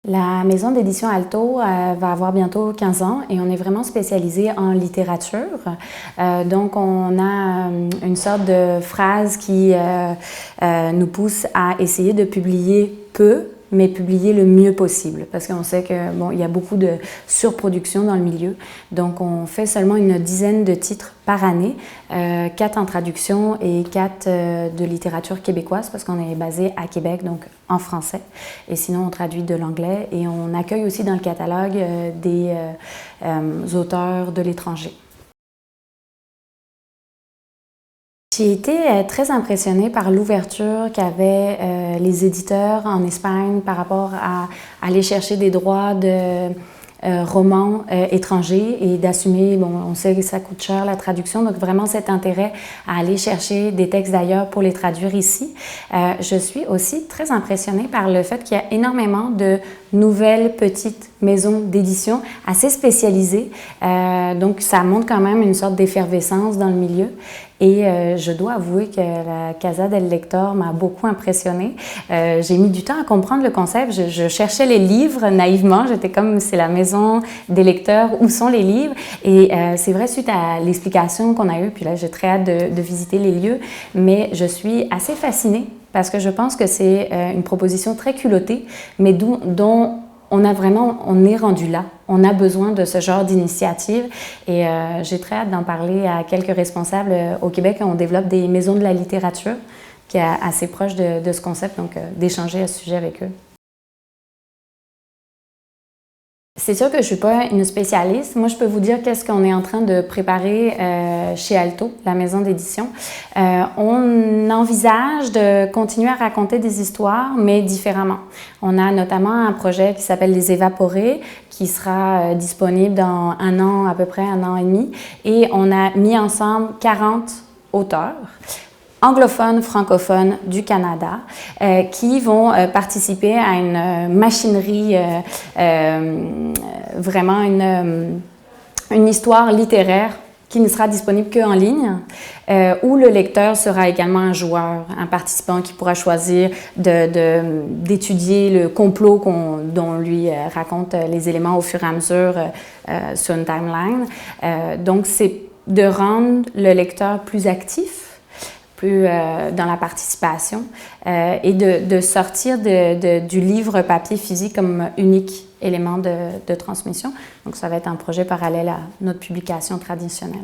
La maison d'édition Alto va avoir bientôt 15 ans et on est vraiment spécialisé en littérature. Donc, on a une sorte de phrase qui nous pousse à essayer de publier peu, mais publier le mieux possible, parce qu'on sait que bon, il y a beaucoup de surproduction dans le milieu. Donc, on fait seulement une dizaine de titres par année, 4 en traduction et 4 de littérature québécoise, parce qu'on est basé à Québec, donc en français. Et sinon, on traduit de l'anglais et on accueille aussi dans le catalogue des auteurs de l'étranger. J'ai été très impressionnée par l'ouverture qu'avaient les éditeurs en Espagne par rapport à aller chercher des droits de romans étrangers et d'assumer, bon, on sait que ça coûte cher la traduction, donc vraiment cet intérêt à aller chercher des textes d'ailleurs pour les traduire ici. Je suis aussi très impressionnée par le fait qu'il y a énormément de nouvelles petites maisons d'édition assez spécialisées, donc ça montre quand même une sorte d'effervescence dans le milieu. Et je dois avouer que la Casa del Lector m'a beaucoup impressionnée. J'ai mis du temps à comprendre le concept. Je cherchais les livres naïvement. J'étais comme, c'est la maison des lecteurs, où sont les livres? Et c'est vrai, suite à l'explication qu'on a eue, puis là, j'ai très hâte de visiter les lieux, mais je suis assez fascinée parce que je pense que c'est une proposition très culottée, mais dont on est rendu là. On a besoin de ce genre d'initiative et j'ai très hâte d'en parler à quelques responsables au Québec. On développe des maisons de la littérature qui est assez proche de ce concept, donc d'échanger à ce sujet avec eux. C'est sûr que je ne suis pas une spécialiste. Moi, je peux vous dire qu'est-ce qu'on est en train de préparer chez Alto, la maison d'édition. On envisage de continuer à raconter des histoires, mais différemment. On a notamment un projet qui s'appelle Les Évaporés, qui sera disponible dans un an, à peu près un an et demi. Et on a mis ensemble 40 auteurs anglophones, francophones du Canada, qui vont participer à une machinerie, vraiment une histoire littéraire qui ne sera disponible qu'en ligne, où le lecteur sera également un joueur, un participant qui pourra choisir d'étudier le complot dont on lui raconte les éléments au fur et à mesure sur une timeline. Donc, c'est de rendre le lecteur plus actif, plus dans la participation et de sortir du livre papier physique comme unique élément de transmission. Donc, ça va être un projet parallèle à notre publication traditionnelle.